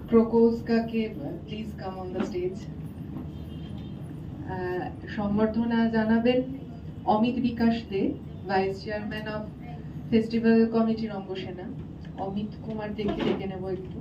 ক্রোকোস্কাকে please come on the stage. সম্বর্ধনা জানাবেন Amit Bikash De, vice chairman of festival committee Rangasena. Amit Kumar দেকে ডেকে নেব একটু।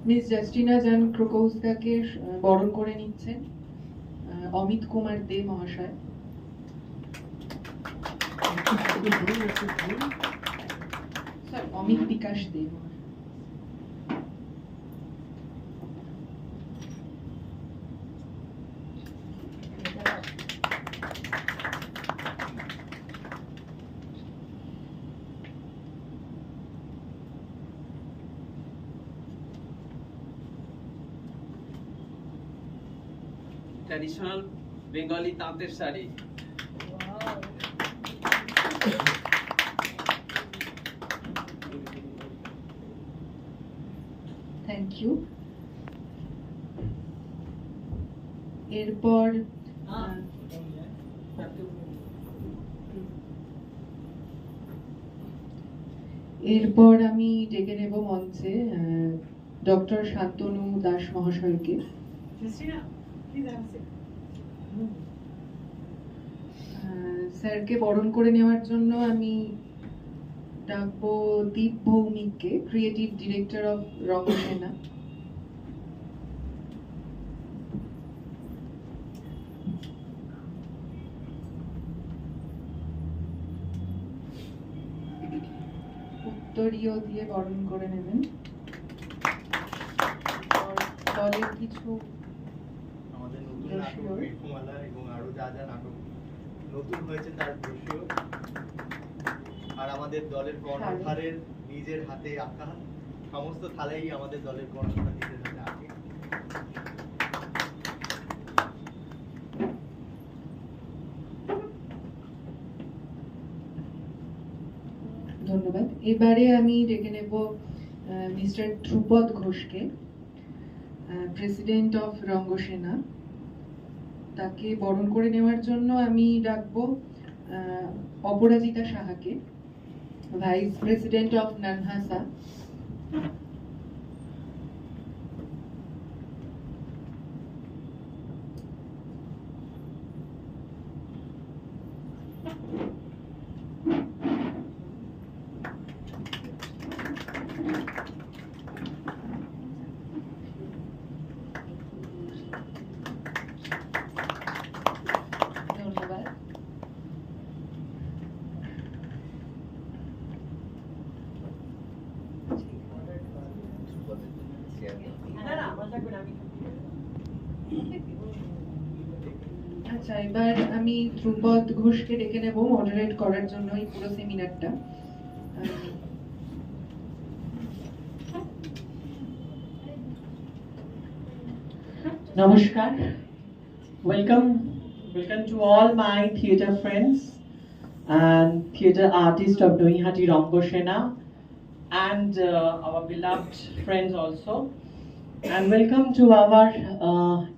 মিস জাস্টিনা জান ক্রোকোস্কাকে বরণ করে নিচ্ছেন অমিত কুমার দে মহাশয়। অমিত বিকাশ দে। Traditional Bengali tanter sari. Thank you. এরপর আমি ডেকে নেব মঞ্চে ডক্টর শান্তনু দাস মহাশয়কে। স্যারকে বরণ করে নেওয়ার জন্য আমি ডাকবো দীপ ভৌমিককে, ক্রিয়েটিভ ডিরেক্টর অফ রঙ্গসেনা। উত্তরীয় দিয়ে বরণ করে নেবেন। দলের কিছু আমাদের নতুন নাটক বীরকুমালা এবং আরো যা যা নাটক নতুন হয়েছে তার ব্রোশিওর, আর আমাদের দলের কর্ণধারের নিজের হাতে আঁকা সমস্ত থালাই আমাদের দলের কর্ণধার নিজের হাতে আঁকে। ধন্যবাদ। এবারে আমি ডেকে নেব মিস্টার ধ্রুপদ ঘোষকে, প্রেসিডেন্ট অফ রঙ্গসেনা। তাকে বরণ করে নেওয়ার জন্য আমি ডাকবো অপরাজিতা সাহাকে, ভাইস প্রেসিডেন্ট অফ নানহাসা। আচ্ছা, এবার আমি ধ্রুপদ ঘোষকে ডেকে নেব মডারেট করার জন্য এই পুরো সেমিনারটা। Namaskar. Welcome to all my theatre friends and theatre artists of Noihati Rangosena and our beloved friends also. And welcome to our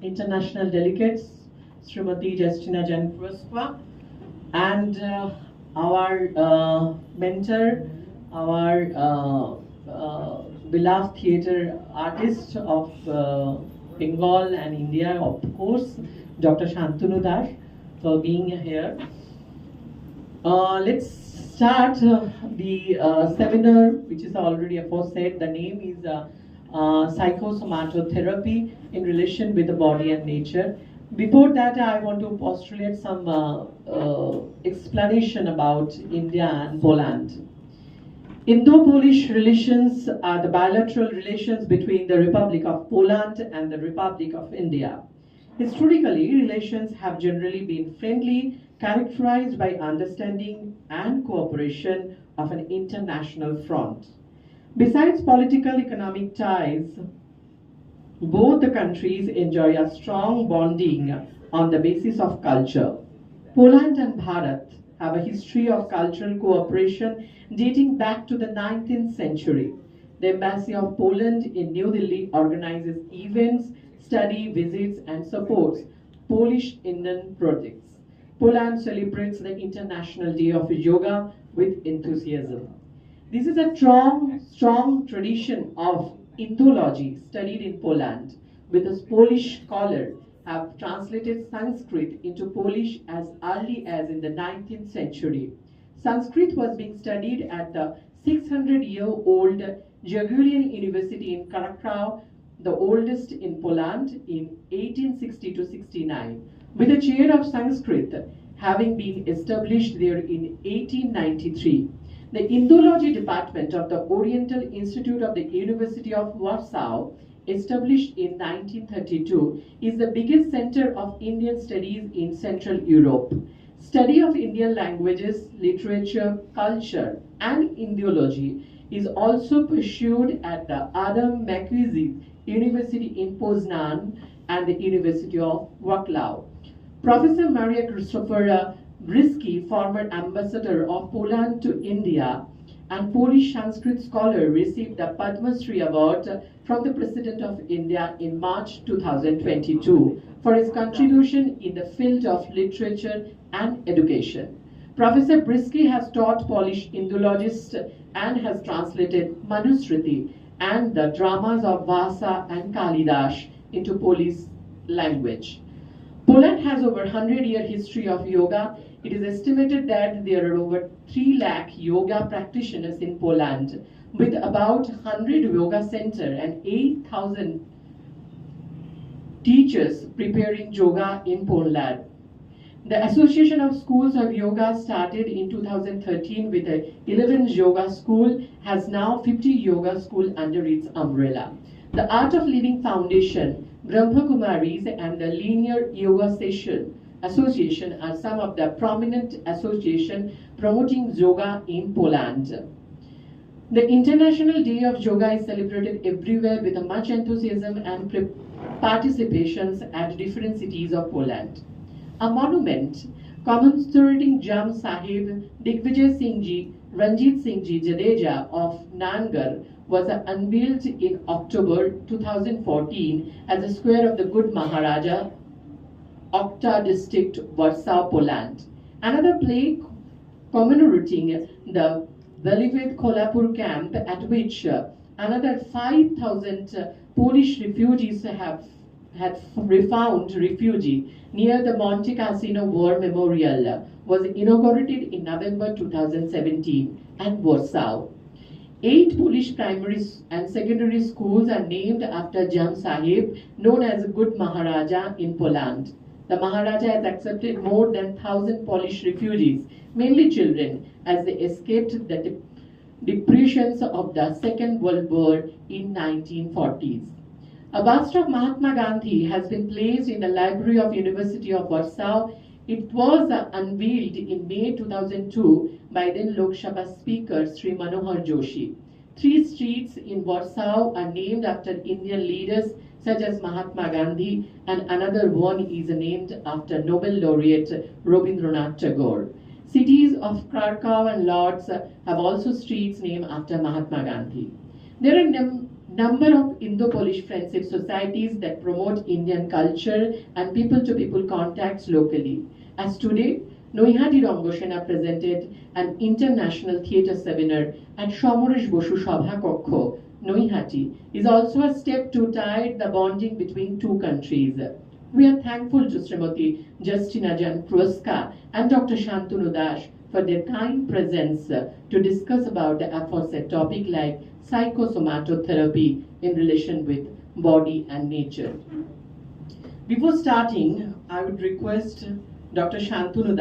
international delegates, Srimati Justyna and our mentor, our beloved theatre artist of Bengal and India, of course, Dr. Shantanu for being here. Let's start the seminar, which is already aforesaid. The name is Psychosomato therapy in relation with the body and nature. Before that, I want to postulate some explanation about India and Poland. Indo-Polish relations are the bilateral relations between the Republic of Poland and the Republic of India. Historically, relations have generally been friendly, characterized by understanding and cooperation of an international front. Besides political economic ties, both the countries enjoy a strong bonding on the basis of culture. Poland and Bharat have a history of cultural cooperation dating back to the 19th century. The Embassy of Poland in New Delhi organizes events, study visits, and supports Polish-Indian projects. Poland celebrates the International Day of Yoga with enthusiasm. This is a strong tradition of Indology studied in Poland, with a Polish scholar have translated Sanskrit into Polish as early as in the 19th century. Sanskrit was being studied at the 600-year-old Jagiellonian University in Krakow, the oldest in Poland, in 1860-69, with a chair of Sanskrit having been established there in 1893. The Indology Department of the Oriental Institute of the University of Warsaw, established in 1932, is the biggest center of Indian studies in Central Europe. Study of Indian languages, literature, culture, and Indology is also pursued at the Adam Mickiewicz University in Poznan and the University of Wrocław. Professor Maria Christopher Brisky, former ambassador of Poland to India and Polish Sanskrit scholar, received the Padma Shri Award from the President of India in March 2022 for his contribution in the field of literature and education. Professor Brisky has taught Polish Indologist and has translated Manusmriti and the dramas of Vasa and Kalidas into Polish language. Poland has over 100-year history of yoga. It is estimated that there are over 3 lakh yoga practitioners in Poland, with about 100 yoga centers and 8,000 teachers preparing yoga in Poland. The Association of Schools of Yoga started in 2013 with a 11 yoga school, has now 50 yoga schools under its umbrella. The Art of Living Foundation, Brahma Kumaris, and the Linear Yoga Session Association are some of the prominent associations promoting yoga in Poland. The International Day of Yoga is celebrated everywhere with much enthusiasm and participations at different cities of Poland. A monument commemorating Jam Sahib Digvijay Singh Ji, Ranjit Singh Ji Jadeja of Nangar was unveiled in October 2014 as a square of the Good Maharaja, Okta district, Warsaw, Poland. Another plaque commemorating the beloved Kolhapur camp, at which another 5,000 Polish refugees had found refuge near the Monte Cassino War Memorial, was inaugurated in November 2017 at Warsaw. 8 Polish primary and secondary schools are named after Jam Sahib, known as Good Maharaja in Poland. The Maharaja has accepted more than 1,000 Polish refugees, mainly children, as they escaped the depressions of the Second World War in 1940s. A bust of Mahatma Gandhi has been placed in the Library of University of Warsaw. It was unveiled in May 2002 by then Lok Sabha Speaker Sri Manohar Joshi. 3 streets in Warsaw are named after Indian leaders such as Mahatma Gandhi, and another one is named after Nobel laureate Rabindranath Tagore. Cities of Krakow and Lodz have also streets named after Mahatma Gandhi. There are number of Indo-Polish friendship societies that promote Indian culture and people-to-people contacts locally. As today, Noihati Rangosena presented an international theatre seminar at Shomoresh Bosu Sabha Kokkho, Noihati, is also a step to tie the bonding between 2 countries. We are thankful to Srimati Justyna Pruska and Dr. Shantanu for their kind presence to discuss about the aforesaid topic like psychosomato therapy in relation with body and nature. Before starting, I would request Dr. Shantanu,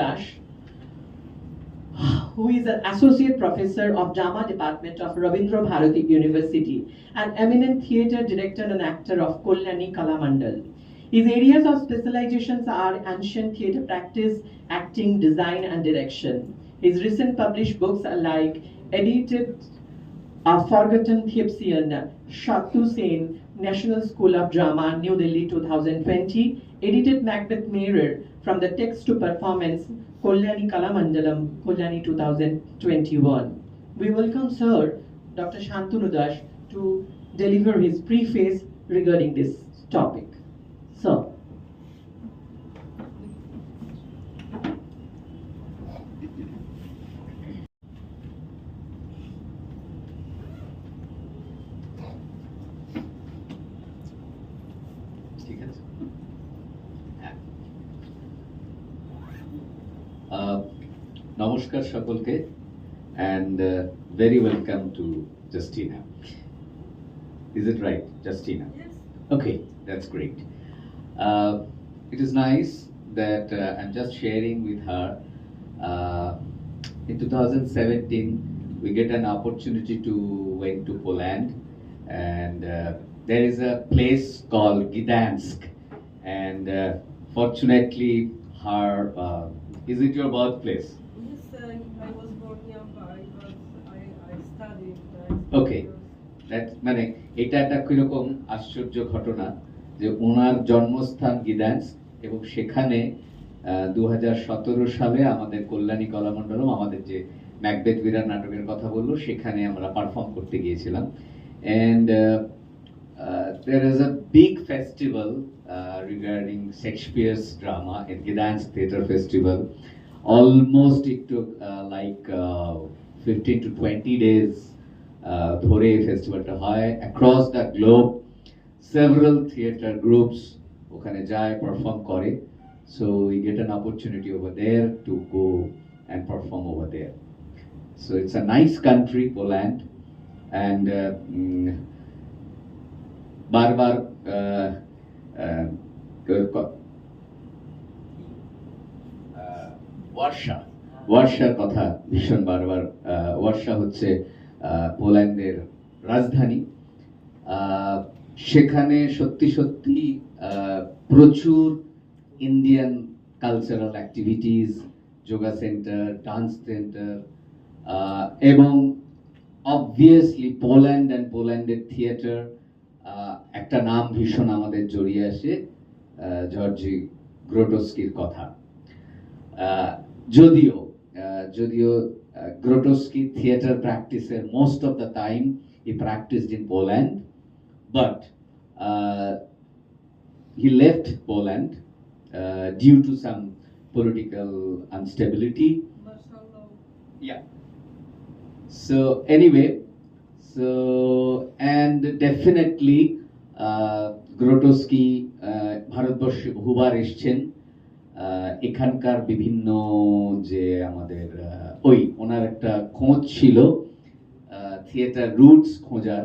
who is an associate professor of Drama Department of Rabindra Bharati University, an eminent theatre director and actor of Kalyani Kalamandal. His areas of specializations are ancient theatre practice, acting, design, and direction. His recent published books are like Edited A Forgotten Thebesian, Shaktu Sen, National School of Drama, New Delhi 2020, Edited Macbeth Mirror, From the Text to Performance, Kalyani Kalamandalam, Kalyani 2021. We welcome Sir Dr. Shantanu to deliver his preface regarding this topic. Sir. Namaskar Shakulke and very welcome to Justyna. Is it right, Justyna? Yes. Okay, that's great. It is nice that I'm just sharing with her. In 2017, we get an opportunity to went to Poland, and there is a place called Gdansk, and fortunately, her is it your birthplace? Yes, I was born here, I studied. Okay. মানে এটা একটা কিরকম আশ্চর্য ঘটনা যে ওনার জন্মস্থান গিদান্স এবং সেখানে 2017 সালে আমাদের কল্যাণী কলামণ্ডলম আমাদের যে ম্যাকবেথ বিরাট নাটকের কথা বললো সেখানে আমরা পারফর্ম করতে গিয়েছিলাম and there is a big festival regarding Shakespeare's drama in Gdansk Theatre Festival. Almost it took like 15 to 20 days ধরে ফেস্টিভ্যালটা হয় across the globe several theatre groups ওখানে যায় পারফর্ম করে so we get an opportunity over there to go and perform over there so it's a nice country Poland and বারবার ওয়ার্সার কথা ভীষণ বারবার ওয়ার্সা হচ্ছে পোল্যান্ডের রাজধানী সেখানে সত্যি সত্যি প্রচুর Indian cultural activities yoga centre dance centre এবং অবভিয়াসলি পোল্যান্ড অ্যান্ড পোল্যান্ডের থিয়েটার একটা নাম ভীষণ আমাদের জড়িয়ে আসে জর্জি গ্রোটোস্কির কথা যদিও Grotowski theatre practicer most of the time he practiced in Poland, but he left Poland due to some political instability. Yeah. So anyway, and definitely Grotowski ভারতবর্ষে বহুবার এসেছেন এখানকার বিভিন্ন যে আমাদের ওই ওনার একটা খোঁজ ছিল থিয়েটার রুটস খোঁজার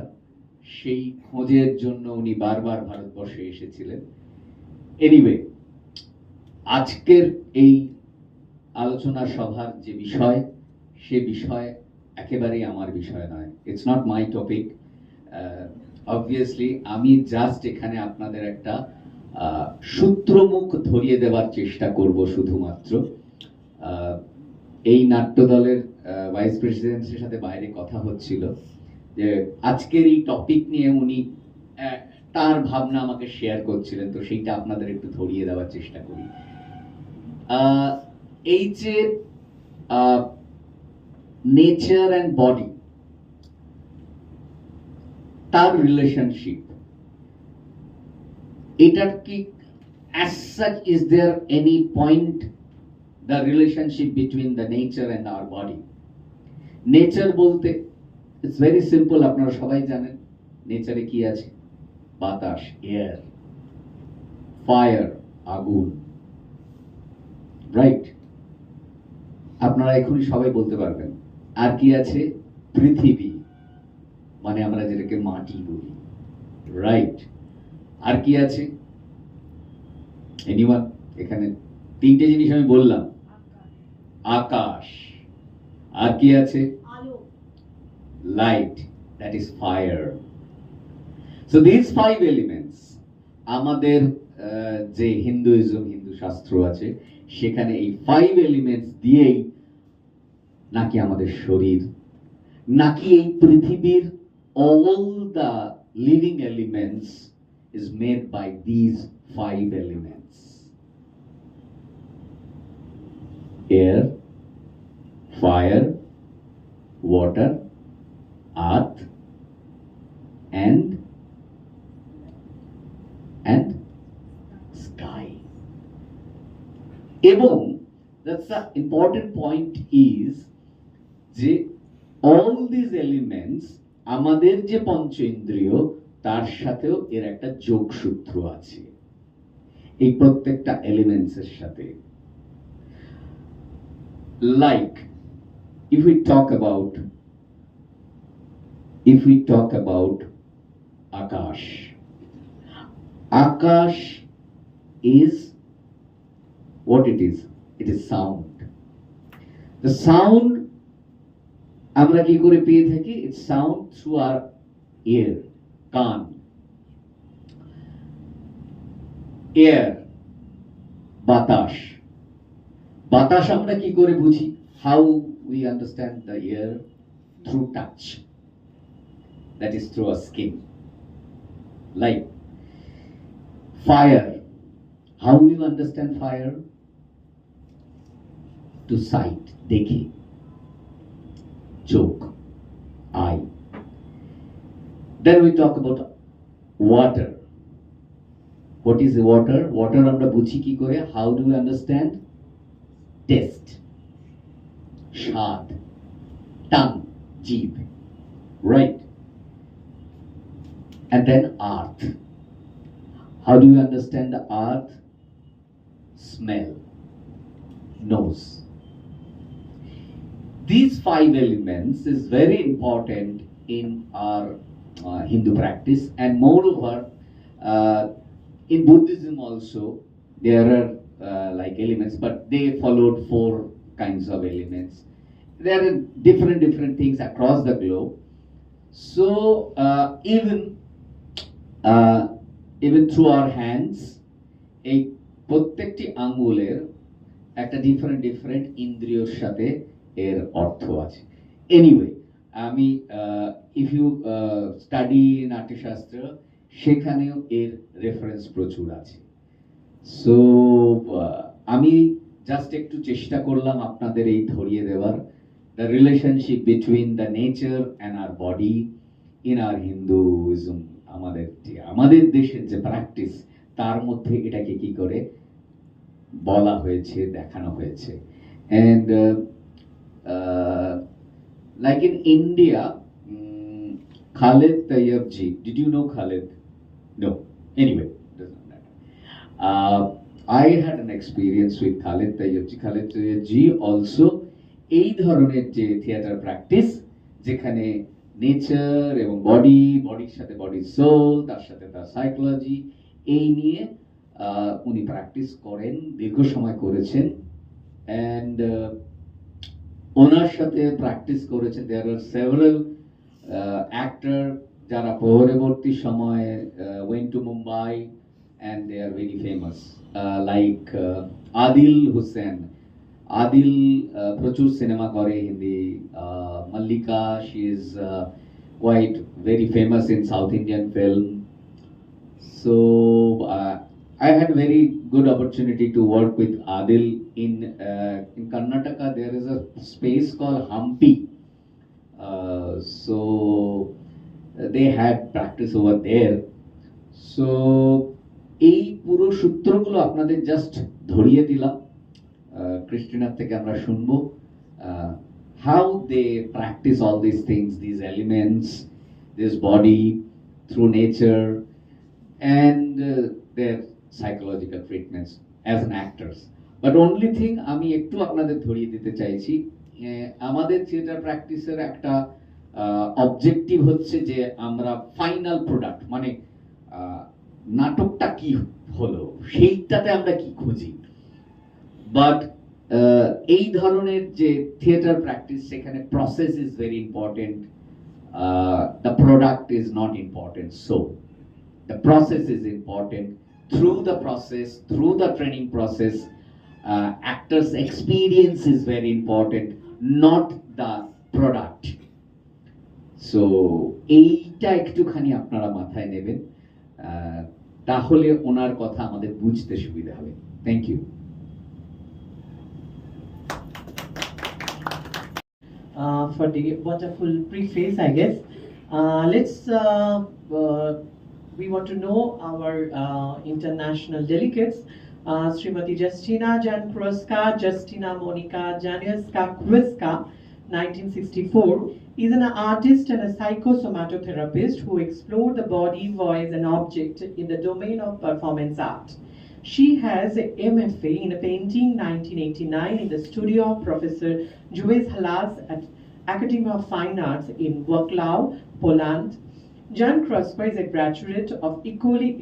সেই খোঁজের জন্য উনি বারবার ভারতবর্ষে এসেছিলেন এনিওয়ে আজকের এই আলোচনা সভার যে বিষয় সে বিষয় একেবারেই আমার বিষয় নয় it's not my topic obviously আমি জাস্ট এখানে আপনাদের একটা সূত্রমুখ ধরিয়ে দেওয়ার চেষ্টা করব শুধুমাত্র এই নাট্য দলের ভাইস প্রেসিডেন্টের সাথে বাইরে কথা হচ্ছিল যে আজকের এই টপিক নিয়ে উনি তার ভাবনা আমাকে শেয়ার করছিলেন তো সেইটা আপনাদের একটু ধরিয়ে দেওয়ার চেষ্টা করি এই যে নেচার অ্যান্ড বডি তার রিলেশনশিপ এটার কি as such is there any point the relationship between the nature and our body nature বলতে it's very simple আপনারা সবাই জানেন নেচারে কি আছে বাতাস এয়ার ফায়ার আগুন রাইট আপনারা এখনই সবাই বলতে পারবেন আর কি আছে পৃথিবী মানে আমরা যেটাকে মাটি বলি রাইট আর কি আছে এনিওয়ান এখানে তিনটে জিনিস আমি বললাম আকাশ আর কি আছে আলো light that is fire so this five elements আমাদের যে হিন্দুইজম হিন্দু শাস্ত্র আছে সেখানে এই ফাইভ এলিমেন্টস দিয়েই নাকি আমাদের শরীর নাকি এই পৃথিবীর all the living elements is made by these five elements air, fire, water, earth, and sky. এবং that's the important point is যে all these elements আমাদের যে পঞ্চ ইন্দ্রিয় তার সাথেও এর একটা যোগসূত্র আছে এই প্রত্যেকটা এলিমেন্টস এর সাথে like if we talk about akash is what it is sound the sound আমরা কি করে পেয়ে থাকি it sound through our ear কান air বাতাস আমরা কি করে বুঝি how we understand the air through touch that is through our skin like fire how we understand fire to sight দেখি চোখ eye then we talk about water what is the water আমরা বুঝি কি করে how do we understand taste স্বাদ tongue জিভ right and then earth how do you understand the earth smell nose these 5 elements is very important in our Hindu practice and moreover in Buddhism also there are like elements but they followed 4 kinds of elements there are different things across the globe so even through our hands এই প্রত্যেকটি আঙ্গুলের একটা different ইন্দ্রিয়র সাথে এর অর্থ আছে anyway আমি if you study Natyashastra সেখানেও এর রেফারেন্স প্রচুর আছে সো আমি জাস্ট একটু চেষ্টা করলাম আপনাদের এই ধরিয়ে দেওয়ার the relationship between the nature and our body in our Hinduism আমাদের দেশের যে প্র্যাকটিস তার মধ্যে এটাকে কি করে বলা হয়েছে দেখানো হয়েছে and like in India Khalid Tayyab ji did you know Khalid no anyway doesn't matter I had an experience with Khalid Tayyab ji also এই ধরনের যে থিয়েটার প্র্যাকটিস যেখানে নেচার এবং বডির সাথে বডির সোল তার সাথে তার সাইকোলজি এই নিয়ে উনি প্র্যাকটিস করেন দীর্ঘ সময় করেছেন এন্ড ওনার সাথে প্র্যাকটিস করেছেন দেয়ার আর সেভারাল অ্যাক্টর যারা পরবর্তী সময়ে went to Mumbai and they are very famous like Adil Hussain Adil প্রচুর সিনেমা করে Hindi Mallika she is quite very famous in South Indian film so I had a very good opportunity to work with Adil in Karnataka there is a space called Hampi so they had practice over there so এই পুরো সূত্রগুলো আপনাদের just ধরিয়ে দিলাম Christina থেকে আমরা শুনবো how they practice all these things these elements this body through nature and their psychological treatments as an actors but only thing আমি একটু আপনাদের ধরিয়ে দিতে চাইছি আমাদের থিয়েটার প্র্যাকটিসের একটা অবজেক্টিভ হচ্ছে যে আমরা ফাইনাল প্রোডাক্ট মানে নাটকটা কি হলো সেইটাতে আমরা কি খুঁজি বাট এই ধরনের যে থিয়েটার প্র্যাকটিস সেখানে process is very important the product is not important so the process is important through the process through the training process actors experience is very important not the product so এইটা একটুখানি আপনারা মাথায় নেবেন তাহলে ওনার কথা আমাদের বুঝতে সুবিধা হবে thank you for the wonderful preface, I guess. We want to know our international delegates. Srimati Justyna Jankruska, Justyna Monica Janieska-Kwiska, 1964, is an artist and a psychosomatotherapeist who explored the body, voice, and object in the domain of performance art. She has a MFA in painting 1989 in the studio of Professor Justyna Halas at Academy of Fine Arts in Wrocław, Poland. Jan Kruska is a graduate of École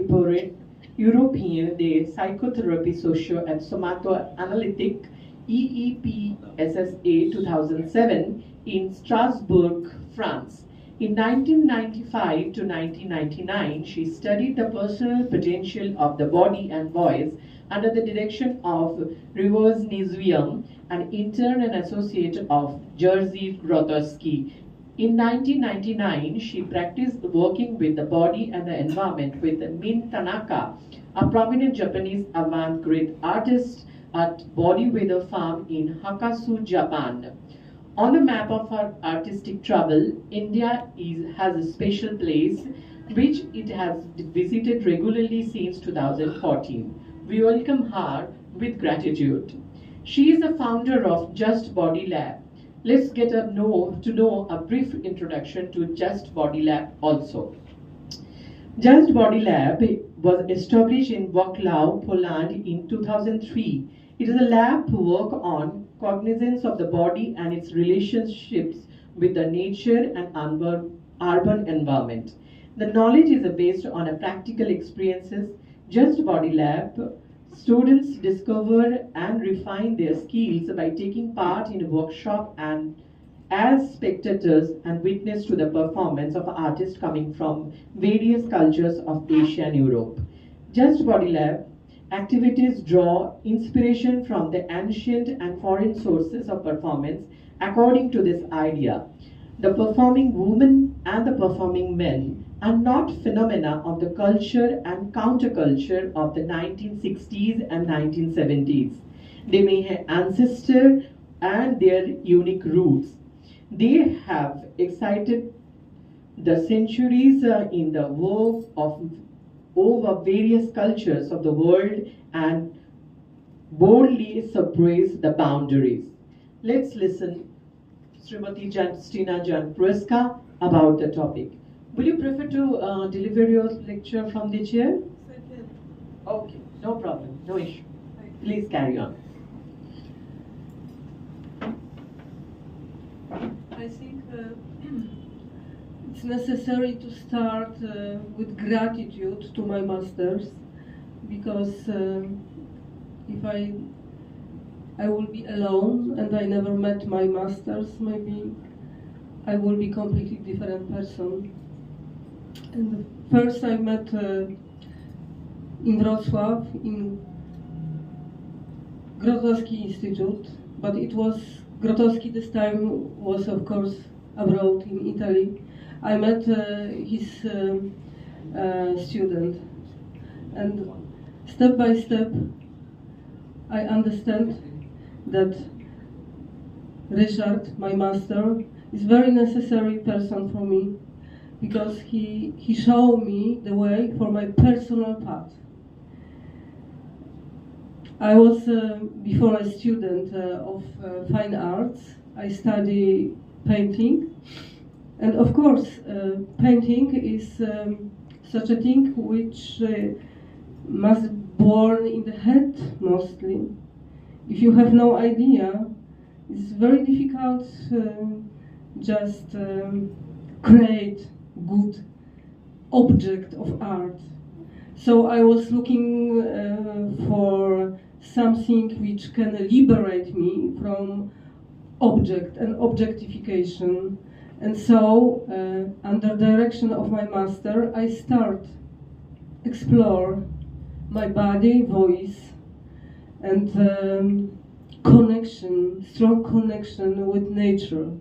Européenne de Psychothérapie Sociale at Somato Analytic EEPSSA 2007 in Strasbourg, France. In 1995 to 1999, she studied the personal potential of the body and voice under the direction of Rivers Nizium, an intern and associate of Jerzy Grotowski. In 1999, she practiced working with the body and the environment with Min Tanaka, a prominent Japanese avant-garde artist at Body Weather Farm in Hakasu, Japan. On the map of her artistic travel, India has a special place which it has visited regularly since 2014. We welcome her with gratitude. She is the founder of Just Body Lab. Let's get to know a brief introduction to Just Body Lab also. Just Body Lab was established in Wrocław, Poland in 2003. It is a lab to work on cognizance of the body and its relationships with the nature and urban environment. The knowledge is based on a practical experiences. Just Body Lab students discover and refine their skills by taking part in a workshop and as spectators and witness to the performance of artists coming from various cultures of Asia and Europe. Just Body Lab activities draw inspiration from the ancient and foreign sources of performance according to this idea. The performing women and the performing men are not phenomena of the culture and counterculture of the 1960s and 1970s. They may have ancestors and their unique roots. They have excited the centuries in the work of over various cultures of the world and boldly suppress the boundaries. Let's listen Srimati Justyna Jankruska about the topic. Will you prefer to deliver your lecture from the chair? Second. Okay, no problem, no issue. Please carry on. I think it's necessary to start with gratitude to my masters, because if I will be alone and I never met my masters, maybe I will be completely different person. And first I met in Wrocław in Grotowski Institute, but it was Grotowski this time was of course abroad in Italy. I met his student, and step by step I understand that Richard, my master, is very necessary person for me, because he showed me the way for my personal path. I was before a student of fine arts. I study painting, and of course painting is such a thing which must be born in the head mostly. If you have no idea, it's very difficult just create good object of art. So I was looking for something which can liberate me from object and objectification. And so, under direction of my master, I start explore my body, voice, and connection, strong connection with nature.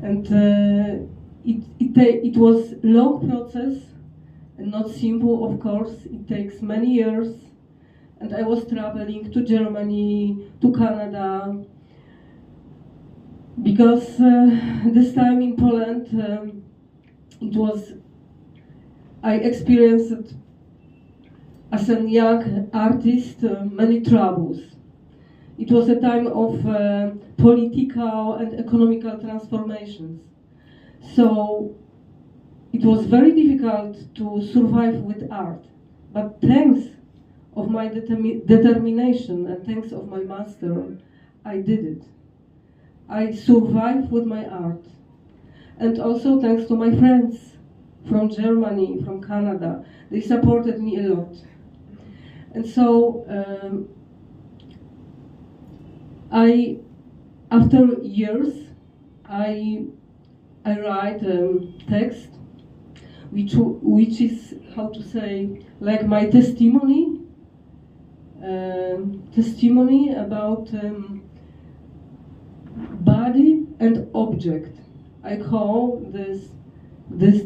And it was long process and not simple, of course. It takes many years, and I was traveling to Germany, to Canada, because this time in Poland I experienced as a young artist many troubles. It was a time of political and economical transformations. So it was very difficult to survive with art. But thanks of my determination and thanks of my master, I did it. I survived with my art. And also thanks to my friends from Germany, from Canada. They supported me a lot. And so after years, I write a text which is, how to say, like my testimony about body and object. I call this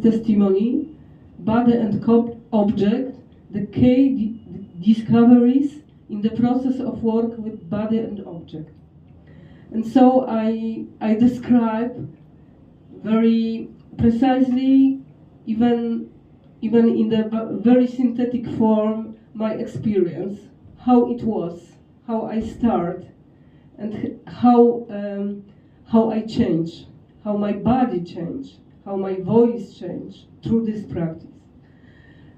testimony Body and Object, the key discoveries in the process of work with body and object. And so I describe very precisely, even in the very synthetic form, my experience, how it was, how I start, and how I change, how my body changed, how my voice changed through this practice.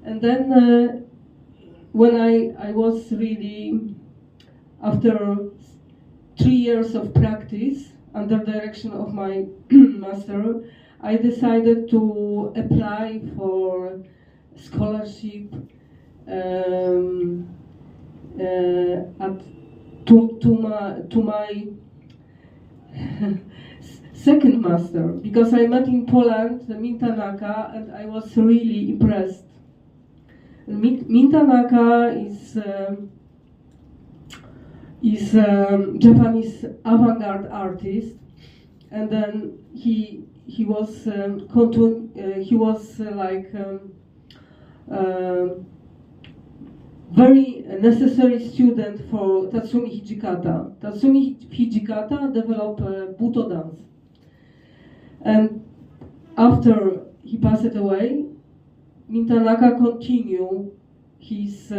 And then when I was really, after 3 years of practice under direction of my master, I decided to apply for scholarship to my second master, because I met in Poland Min Tanaka and I was really impressed. Min Tanaka is Japanese avant-garde artist, and then he was very necessary student for Tatsumi Hijikata. Tatsumi Hijikata developed Buto dance, and after he passed away, Min Tanaka continued his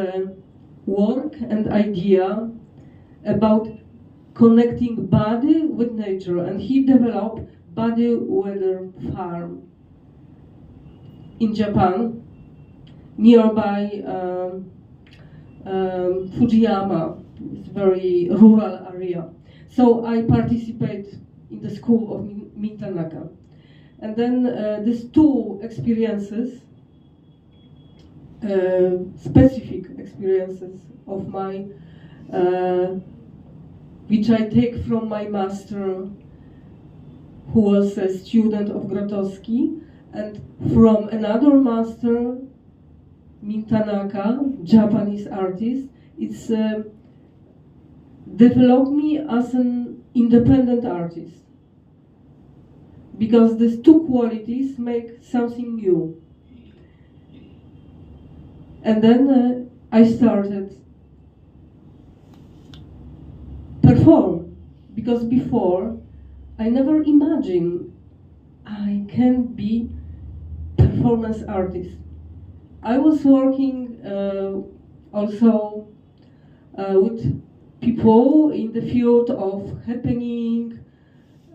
work and idea about connecting body with nature, and he developed Body Weather Farm in Japan, nearby Fujiyama. It's a very rural area. So I participate in the school of Min Tanaka. And then these two experiences, specific experiences of my, which I take from my master, who was a student of Grotowski, and from another master, Min Tanaka, Japanese artist. It's developed me as an independent artist, because these two qualities make something new. And then I started perform, because before I never imagined I can be performance artist. I was working also with people in the field of happening.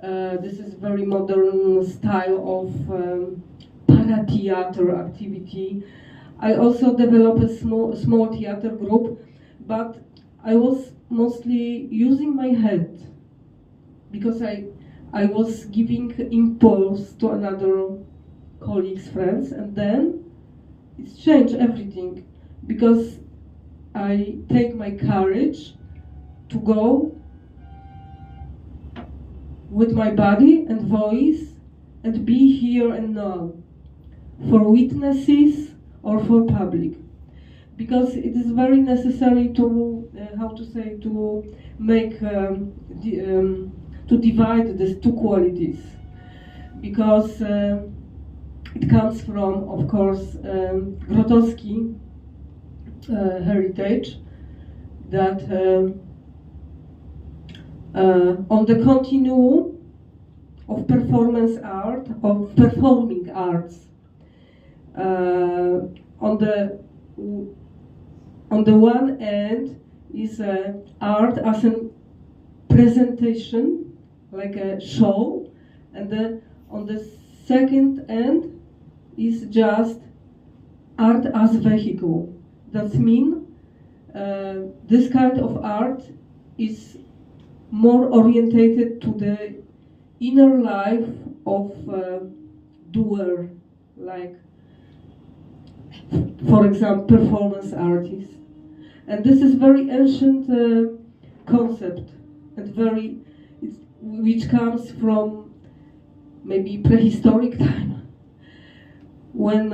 This is very modern style of para-theater activity. I also developed a small theater group, but I was mostly using my head, because I was giving impulse to another colleagues, friends, and then it's changed everything, because I take my courage to go with my body and voice and be here and now for witnesses or for public, because it is very necessary to to make to divide these two qualities, because it comes from, of course, Grotowski heritage, that on the continuum of performance art, of performing arts. On the one end is art as a presentation, like a show, and then on the second end is just art as vehicle. That means this kind of art is more orientated to the inner life of doer, like, for example, performance artists. And this is very ancient concept, and which comes from maybe prehistoric time, when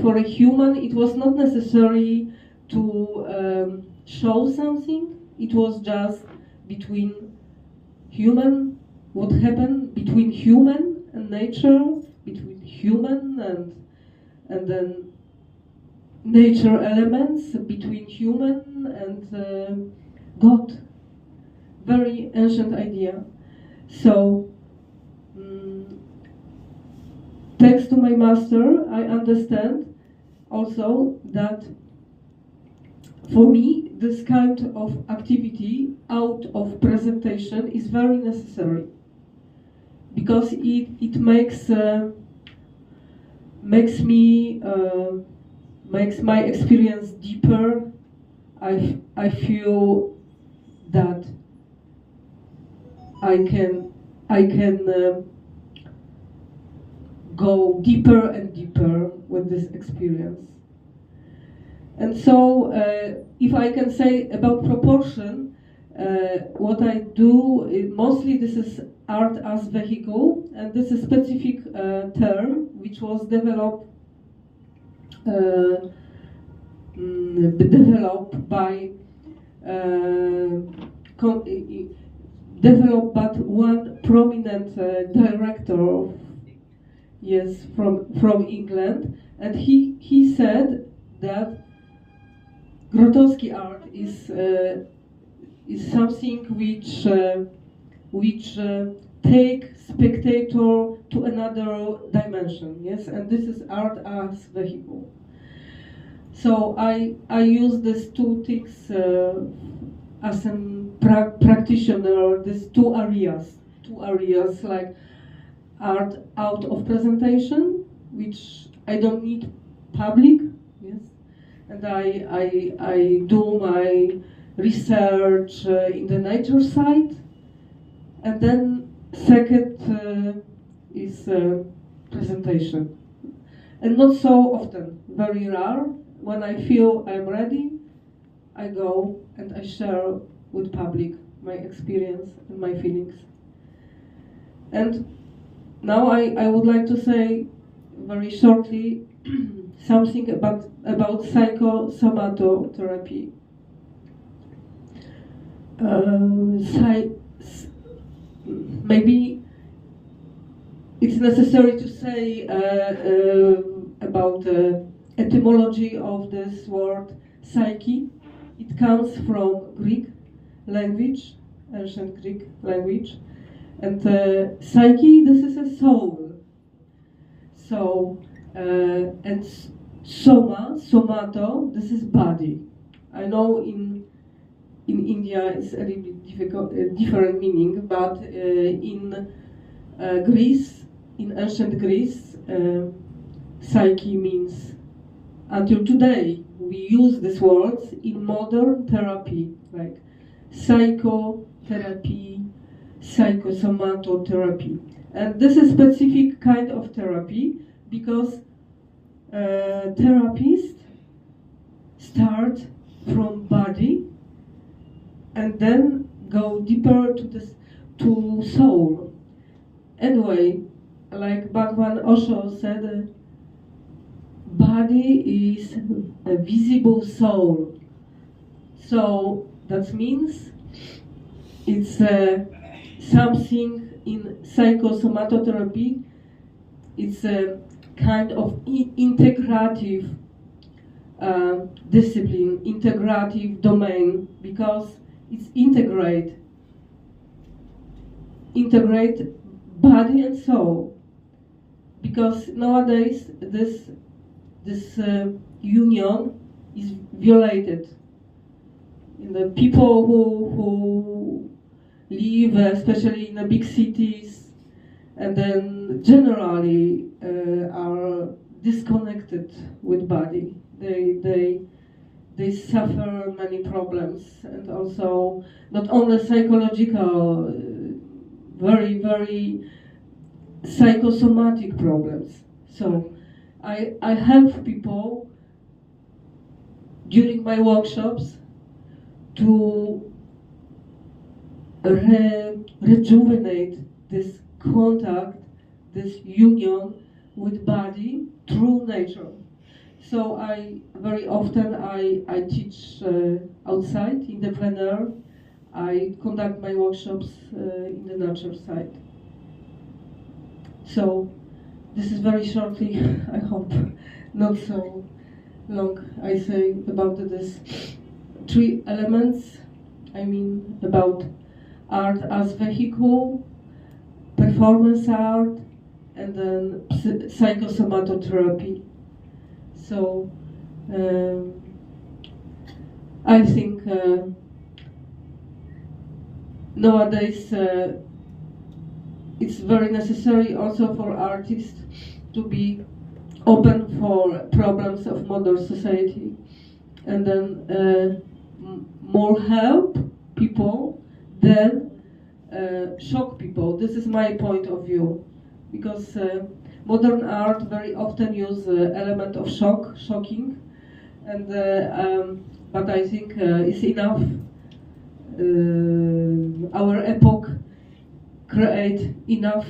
for a human it was not necessary to show something. It was just between human, what happened between human and nature, between human and then nature elements, between human and God. Very ancient idea. So, thanks to my master, I understand also that for me, this kind of activity out of presentation is very necessary, because it makes my experience deeper. I feel that I can go deeper and deeper with this experience. And so, if I can say about proportion, what I do, mostly this is art as vehicle, and this is a specific term which was developed by one prominent director, yes, from England, and he said that Grotowski art is something which take spectator to another dimension, yes, and this is art as vehicle. So I use these two things as a practitioner. These two areas like art out of presentation, which I don't need public, yes, and I do my research in the nature side, and then second is presentation, and not so often, very rare. When I feel I'm ready, I go and I share with public my experience and my feelings. And now I would like to say very shortly something about psychosomatotherapy. Maybe it's necessary to say about etymology of this word psyche. It comes from Greek language, ancient Greek language, and psyche, this is a soul. So, and somato, this is body. I know in India it's a little bit different meaning, but in Greece, in ancient Greece, psyche means, until today, we use these words in modern therapy, like psychotherapy, psychosomatotherapy. And this is a specific kind of therapy because therapists start from body and then go deeper to soul. Anyway, like Bhagwan Osho said, body is a visible soul. So that means it's something in psychosomatotherapy. It's a kind of integrative discipline, integrative domain, because it's integrate body and soul, because nowadays this union is violated. In the people who live, especially in the big cities, and then generally are disconnected with body. They suffer many problems, and also not only psychological, very, very psychosomatic problems. So I help people during my workshops to rejuvenate this contact, this union with body through nature. So very often I teach outside in the plein air. I conduct my workshops in the nature side. So this is very shortly, I hope, not so long, I say about this 3 elements. I mean about art as vehicle, performance art, and then psychosomatotherapy. So I think nowadays it's very necessary also for artists to be open for problems of modern society, and then more help people than shock people. This is my point of view, because modern art very often use element of shocking, and but I think it's enough. Our epoch create enough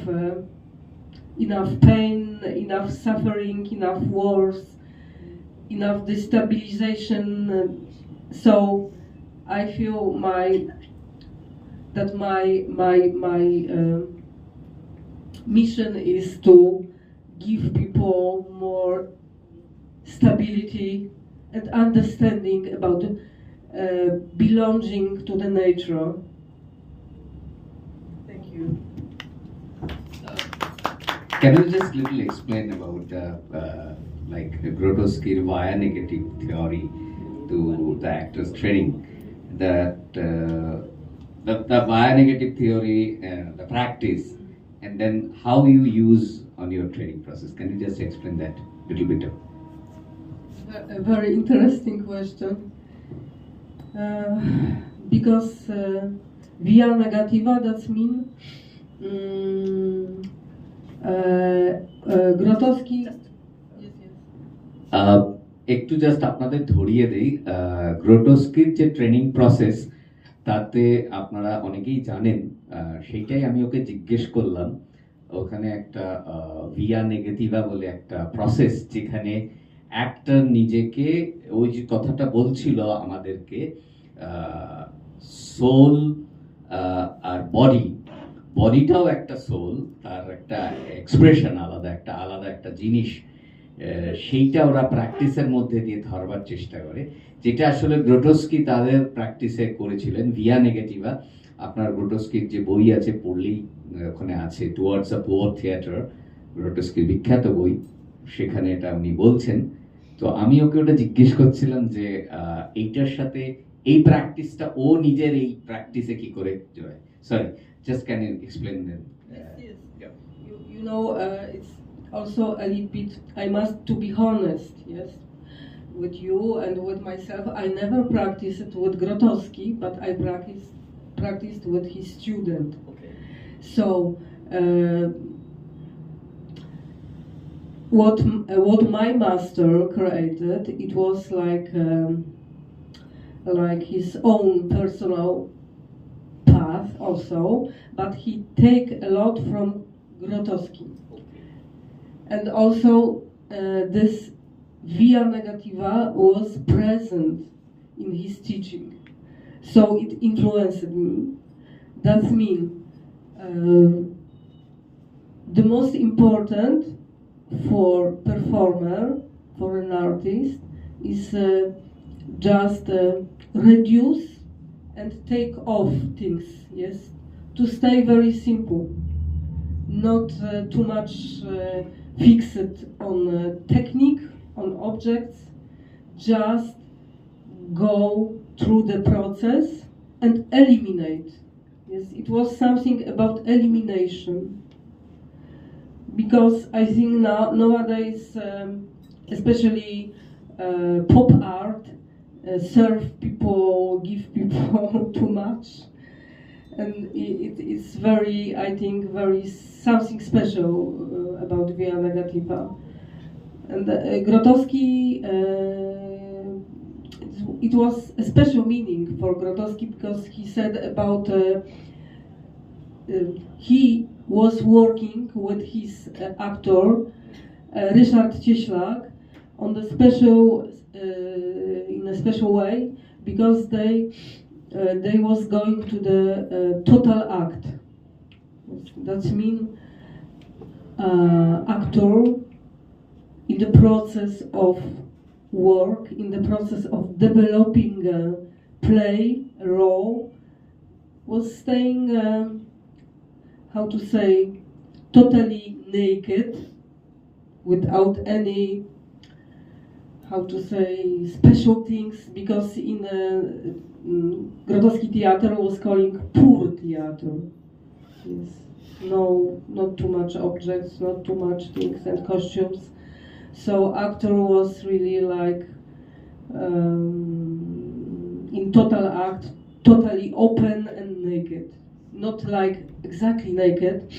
pain, enough suffering, enough wars, enough destabilization. So I feel that my mission is to give people more stability and understanding about belonging to the nature. Thank you. Can you just little explain about like Grotowski's via negative theory to the actors training? That the via negative theory, the practice, and then how you use on your training process. Can you just explain that a little bit? A very interesting question. Because via negativa, that means Grotowski. একটু just আপনাদের ধরিয়ে দেই, গ্রোটোস্কির যে training process তাতে আপনারা অনেকেই জানেন, সেইটাই আমি ওকে জিজ্ঞেস করলাম। ওখানে একটা ভিয়া নেগেটিভা বলে একটা প্রসেস, যেখানে অ্যাক্টর নিজেকে, ওই যে কথাটা বলছিল আমাদেরকে, সোল আর বডিটাও একটা সোল, তার একটা এক্সপ্রেশন আলাদা, একটা জিনিস, সেইটা ওরা প্র্যাকটিসের মধ্যে দিয়ে ধরবার চেষ্টা করে, যেটা আসলে গ্রোটোস্কি তাদের প্র্যাকটিসে করেছিলেন ভিয়া নেগেটিভা। আপনার গ্রোটোস্কির যে বই আছে, পড়লেই ওখানে আছে, টুয়ার্ডস আ পুয়ার থিয়েটার, গ্রোটোস্কির বিখ্যাত বই, সেখানে এটা উনি বলছেন। তো আমি ওকে ওটা জিজ্ঞেস করছিলাম যে এইটার সাথে এই প্র্যাকটিসটা ও নিজের এই প্র্যাকটিসে কি করে জড়ায়। Sorry, just can you explain then? You know, it's also a little bit, I must to be honest, yes, with you and with myself. I never practiced with Grotowski, but I practiced with his student. Okay. So what my master created, it was like his own personal path also, but he take a lot from Grotowski. And also this via negativa was present in his teaching, so it influenced me. That means the most important for performer, for an artist, is just reduce and take off things, yes, to stay very simple, not too much fixed on technique, on objects, just go through the process and eliminate. Yes, it was something about elimination. Because I think nowadays, especially pop art, serve people, give people too much, and it's very, I think, very something special about Via Negativa. And Grotowski, it was a special meaning for Grotowski because he said about he was working with his actor Ryszard Cieślak on the special in a special way because they was going to the total act. That means actor in the process of work, in the process of developing a play, a role, was staying, how to say, totally naked, without any, how to say, special things, because in Grotowski theater was calling poor theater. Yes. No, not too much objects, not too much things and costumes. So actor was really like in total act, totally open and naked. Not like exactly naked,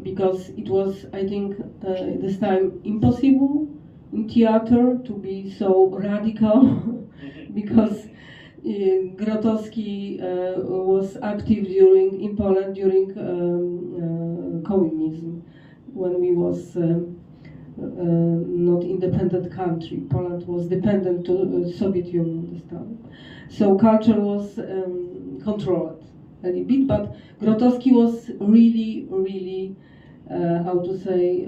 because it was, I think, this time impossible in theater to be so radical, because Grotowski was active in Poland during communism, when we was not independent country. Poland was dependent to Soviet Union this time. So culture was controlled a little bit, but Grotowski was really, really, how to say,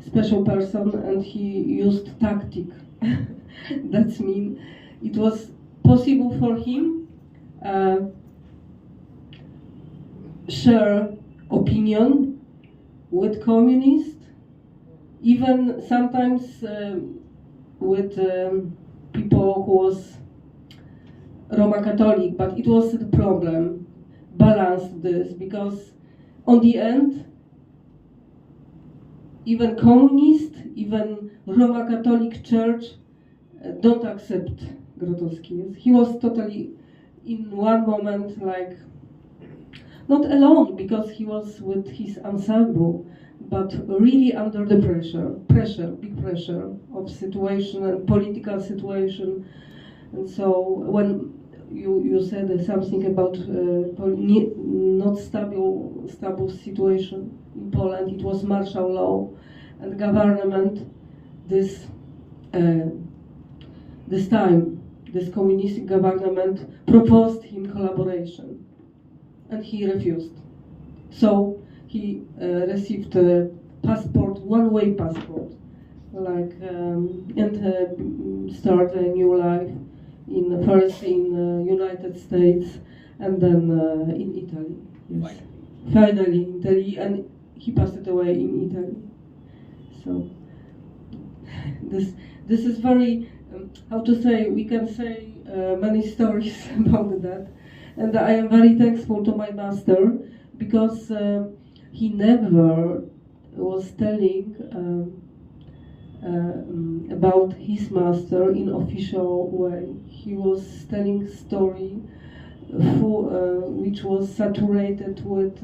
special person, and he used tactic. That means it was possible for him share opinion with communists, even sometimes with people who was Roma Catholic, but it was the problem, balance this, because on the end, even communist, even Roma Catholic Church don't accept Grotowski. He was totally, in one moment, like, not alone, because he was with his ensemble, but really under the big pressure of situation and political situation. And so when you said something about not stable situation in Poland, it was martial law, and government this time, this communist government proposed him collaboration, and he refused. So he received a passport, one-way passport, like and start a new life first in United States and then in Italy. Yes. Finally in Italy, and he passed away in Italy. So this is very, how to say, we can say many stories about that, and I am very thankful to my master, because he never was telling about his master in official way. He was telling story which was saturated with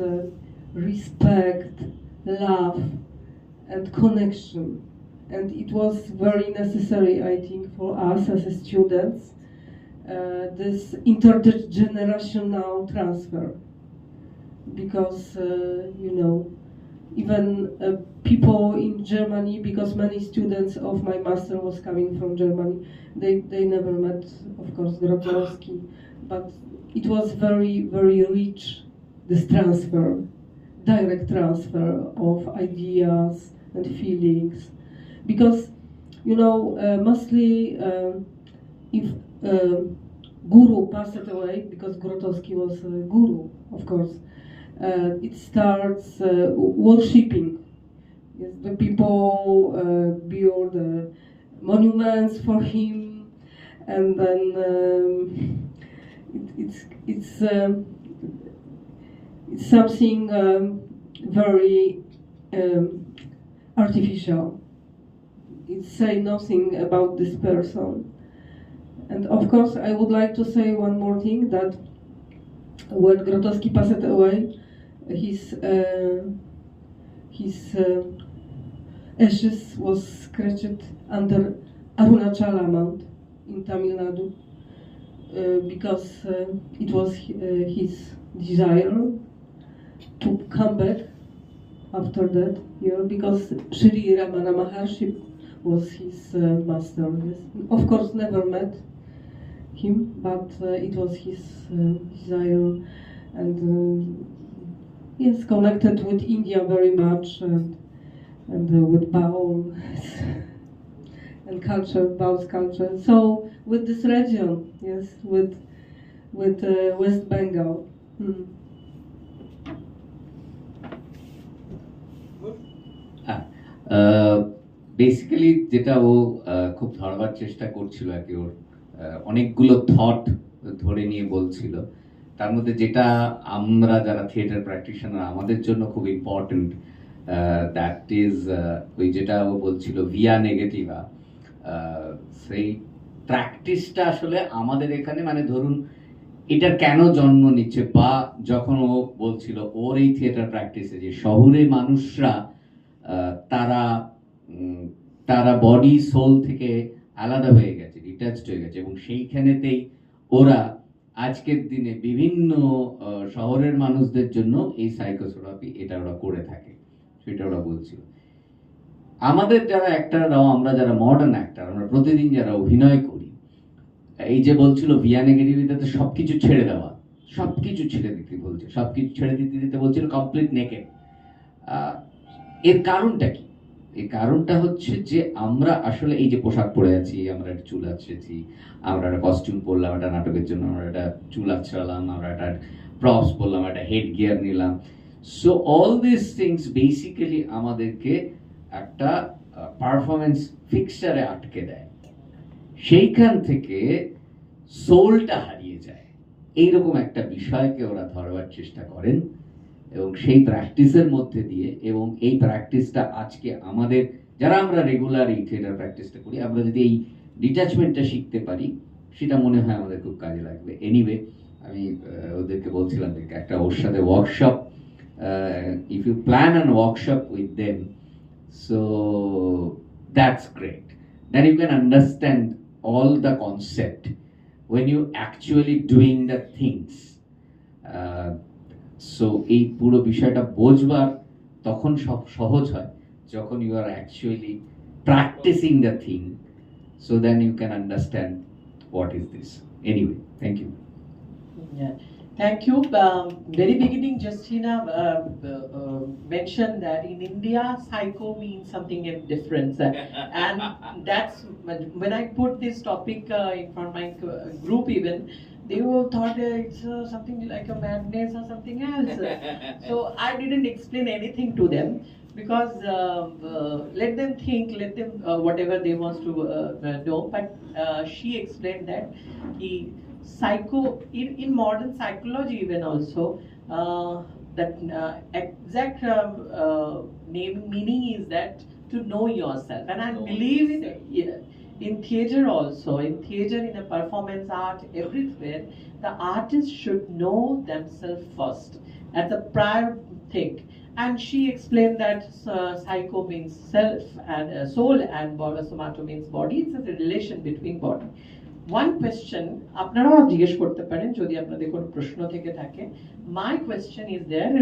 respect, love, and connection. And it was very necessary, I think, for us as students, this intergenerational transfer. Because, you know, even people in Germany, because many students of my master was coming from Germany, they never met, of course, Grotowski, but it was very, very rich, this transfer, direct transfer of ideas and feelings. Because, you know, mostly if Guru passed away, because Grotowski was a guru, of course, it starts worshipping. Yes, the people build monuments for him, and then it's something very artificial. It says nothing about this person. And of course, I would like to say one more thing, that when Grotowski passed away, his ashes was scratched under Arunachala Mount in Tamil Nadu, because it was his desire to come back after that year, because Shri Ramana Maharshi was his master. Yes. Of course, never met him, but it was his desire, and yes, connected with India very much, and with Baul and culture, Baul's culture. So with this region, yes, with West Bengal. Basically যেটা ও খুব ধরবার চেষ্টা করছিল আর কি, ওর অনেকগুলো thought ধরে নিয়ে বলছিল, তার মধ্যে যেটা আমরা যারা থিয়েটার প্র্যাকটিশনার আমাদের জন্য খুব ইম্পর্টেন্ট, দ্যাট ইজ ওই যেটা ও বলছিল ভিয়া নেগেটিভা, সেই প্র্যাকটিসটা আসলে আমাদের এখানে, মানে ধরুন এটার কেন জন্ম নিচ্ছে, বা যখন ও বলছিল ওর এই থিয়েটার প্র্যাকটিসে যে শহরে মানুষরা তারা বডি সোল থেকে আলাদা হয়ে গেছে, ডিট্যাচড হয়ে গেছে, এবং সেইখানেতেই ওরা আজকের দিনে বিভিন্ন শহরের মানুষদের জন্য এই সাইকোথেরাপি এটা ওরা করে থাকে, সেটা ওরা বলছিল। আমাদের যারা অ্যাক্টাররাও, আমরা যারা মডার্ন অ্যাক্টার, আমরা প্রতিদিন যারা অভিনয় করি, এই যে বলছিল ভিয়া নেগেটিভিটাতে সবকিছু ছেড়ে দেওয়া, সবকিছু ছেড়ে দিতে বলছে, সবকিছু ছেড়ে দিতে বলছিল, কমপ্লিট নেকেড। এর কারণটা কি? এর কারণটা হচ্ছে যে আমরা আসলে এই যে পোশাক পরে আছি, আমরা একটা চুল আঁচড়েছি, আমরা একটা কস্টিউম পরলাম একটা নাটকের জন্য, আমরা একটা চুল আঁচড়ালাম, আমরা একটা প্রপস পরলাম, একটা হেড গিয়ার নিলাম। So all this things basically আমাদেরকে একটা পারফরমেন্স ফিক্সচারে আটকে দেয়, সেইখান থেকে সোলটা হারিয়ে যায়। এইরকম একটা বিষয়কে ওরা ধরবার চেষ্টা করেন, এবং সেই প্র্যাকটিসের মধ্যে দিয়ে, এবং এই প্র্যাকটিসটা আজকে আমাদের যারা আমরা রেগুলার এই থিয়েটার প্র্যাকটিসটা করি, আমরা যদি এই ডিট্যাচমেন্টটা শিখতে পারি, সেটা মনে হয় আমাদের খুব কাজে লাগবে। এনিওয়ে, আমি ওদেরকে বলছিলাম যে একটা ওর সাথে workshop, if you plan an workshop with them, so that's great, then you can understand all the concept when you actually doing the things. সো এই পুরো বিষয়টা বোঝবার তখন সব সহজ হয় যখন you are actually practising the thing, so then you can understand what is this. Anyway, thank you. Thank you. Very beginning, Justyna mentioned that in India, psycho means something different, and that's when I put this topic in front of my group. Even they all thought it's something like a madness or something else. So I didn't explain anything to them, because let them think, let them whatever they want to know. But she explained that psycho in modern psychology even also that exact meaning is that to know yourself, and I believe in theater also, in theater, in a performance art, everywhere the artist should know themselves first as a prior thing. And she explained that psycho means self, and soul, and somato means body. It's a relation between body. One question আপনারাও জিজ্ঞেস করতে পারেন যদি আপনাদের কোনো প্রশ্ন থেকে থাকে। My question is there,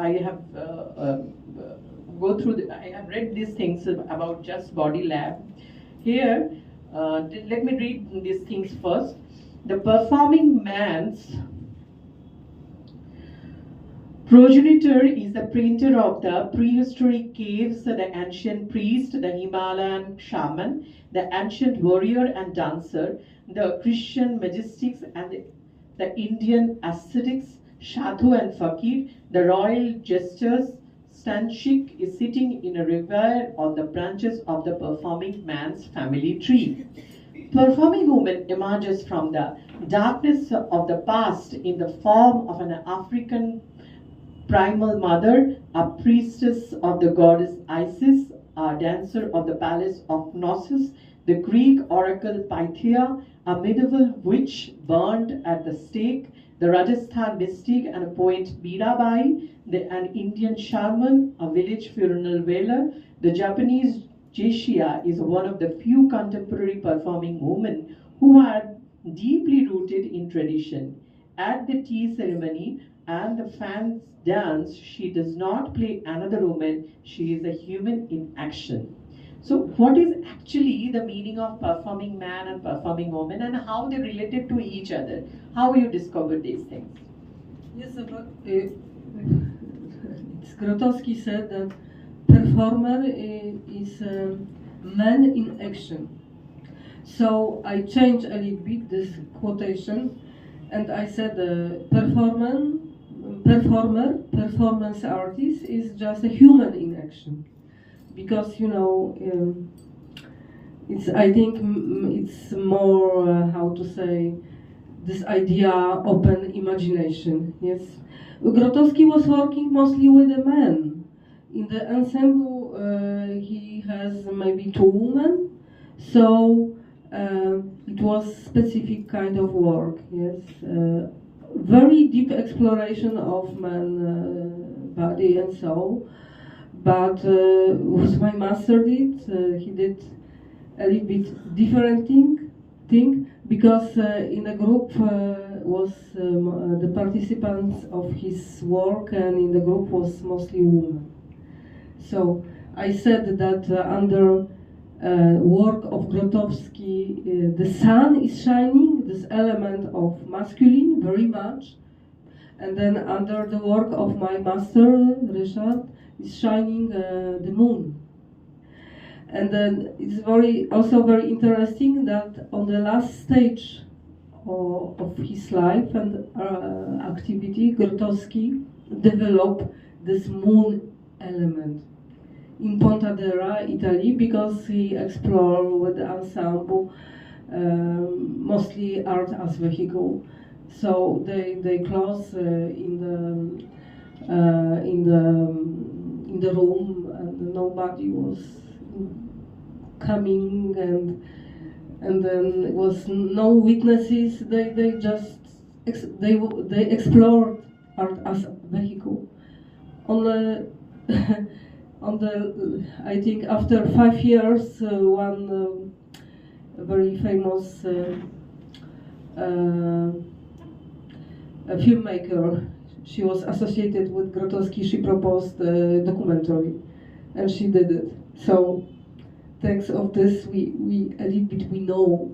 I have I have read these things about Just Body Lab. Here, let me read these things first. The performing man's progenitor is the printer of the prehistoric caves, the ancient priest, the Himalayan shaman, the ancient warrior and dancer, the Christian mystics, and the Indian ascetics, Sadhu and Fakir, the royal jesters, Stanchik is sitting in a river on the branches of the performing man's family tree. Performing woman emerges from the darkness of the past in the form of an African primal mother, a priestess of the goddess Isis, a dancer of the palace of Knossos, the Greek oracle Pythia, a medieval witch burned at the stake, the Rajasthan mystic and a poet Mirabai, an Indian shaman, a village funeral wailer, the Japanese Geisha is one of the few contemporary performing women who are deeply rooted in tradition. At the tea ceremony and the fans dance, she does not play another woman, she is a human in action. So what is actually the meaning of performing man and performing woman and how they related to each other? How you discovered these things? Yes, but Grotowski said that performer is a man in action. So I changed a little bit this quotation and I said performance artist is just a human in action. Because, you know, I think it's more, how to say, this idea, open imagination, yes. Grotowski was working mostly with a man. In the ensemble, he has maybe 2 women, so it was specific kind of work, yes. Very deep exploration of man body and soul. But what my master did, he did a little bit different thing because in a group was the participants of his work, and in the group was mostly women. So I said that under work of Grotowski, the sun is shining, this element of masculine very much, and then under the work of my master, Richard, is shining the moon. And then it's also very interesting that on the last stage of his life and activity, Grotowski developed this moon element in Pontadera, Italy, because he explored with the ensemble mostly art as vehicle. So they close in the room, and nobody was coming, and then it was no witnesses. They just they explored art as a vehicle. On the I think after 5 years, one very famous a filmmaker, she was associated with Grotowski, she proposed a documentary, and she did it. So thanks of this, we a little bit we know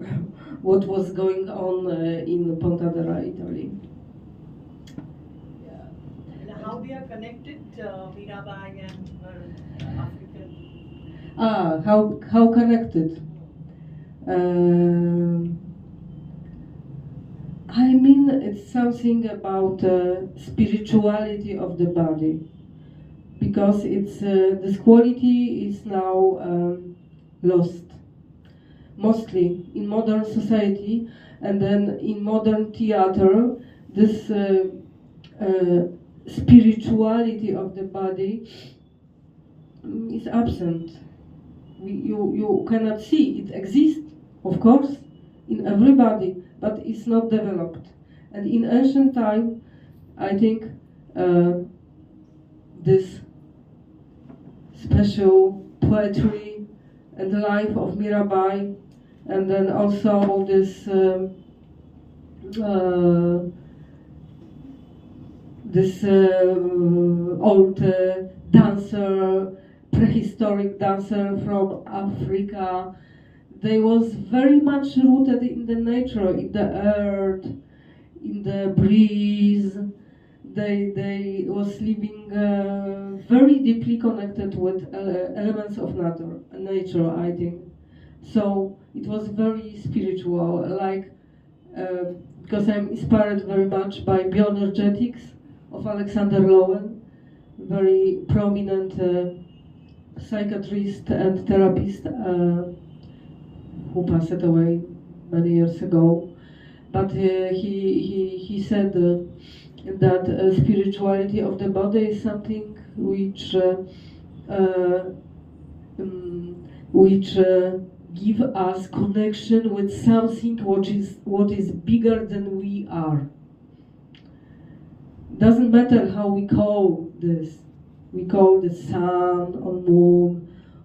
what was going on in Pontadera, Italy. Yeah. And how they are connected, Mirabai and her African? How connected? I mean, it's something about spirituality of the body, because it's this quality is now lost, mostly in modern society, and then in modern theater, this spirituality of the body is absent. You cannot see it exists, of course, in everybody, but it's not developed. And in ancient time, I think this special poetry and the life of Mirabai, and then also this old dancer, prehistoric dancer from Africa. They was very much rooted in the nature, in the earth, in the breeze. They was living very deeply connected with elements of nature, I think. So it was very spiritual, like because I'm inspired very much by bioenergetics. of Alexander Lowen, very prominent psychiatrist and therapist who passed away many years ago. But he said that spirituality of the body is something which give us connection with something what is bigger than we are. Doesn't matter how we call this. We call the sun or moon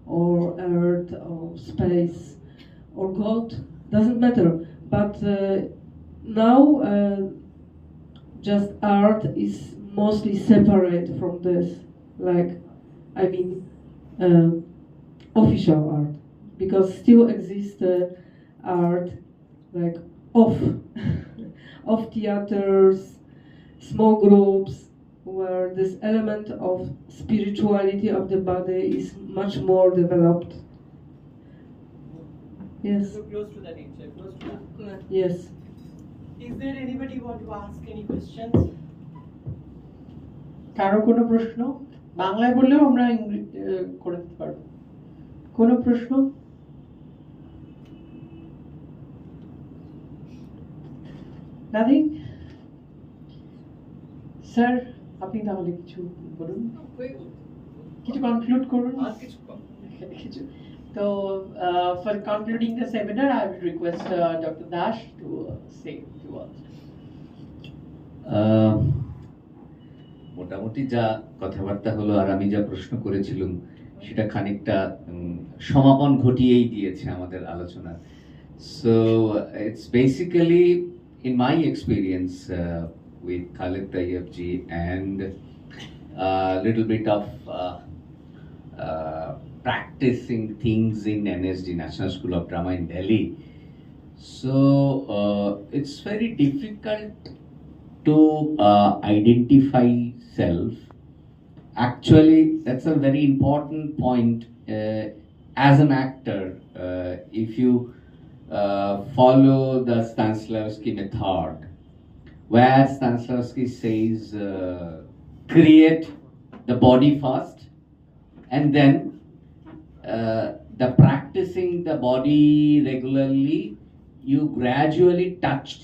or earth or space or God. Doesn't matter. But now just art is mostly separate from this. Like, I mean, official art, because still exists art like off off theaters, small groups, where this element of spirituality of the body is much more developed. Yes. So close to the nature, close to that. Yes. Is there anybody want to ask any questions? কারো কোনো প্রশ্ন? বাংলায় বললেও আমরা করে দিতে পারবো। কোনো প্রশ্ন? Nothing? স্যার, আপনি তাহলে কিছু বলুন, কিছু কনক্লুড করুন। কিছু তো for concluding the seminar, I would request Dr. Dash to say a few words. মোটামুটি যা কথাবার্তা হলো আর আমি যা প্রশ্ন করেছিলাম সেটা খানিকটা সমাপন ঘটিয়েই দিয়েছে আমাদের আলোচনা। So it's basically, in my experience with Khalid Tayyab ji and a little bit of practicing things in NSD, National School of Drama in Delhi. So it's very difficult to identify self. Actually, that's a very important point. As an actor, if you follow the Stanislavski method, where Stanislavski says, create the body first, and then the practicing the body regularly, you gradually touched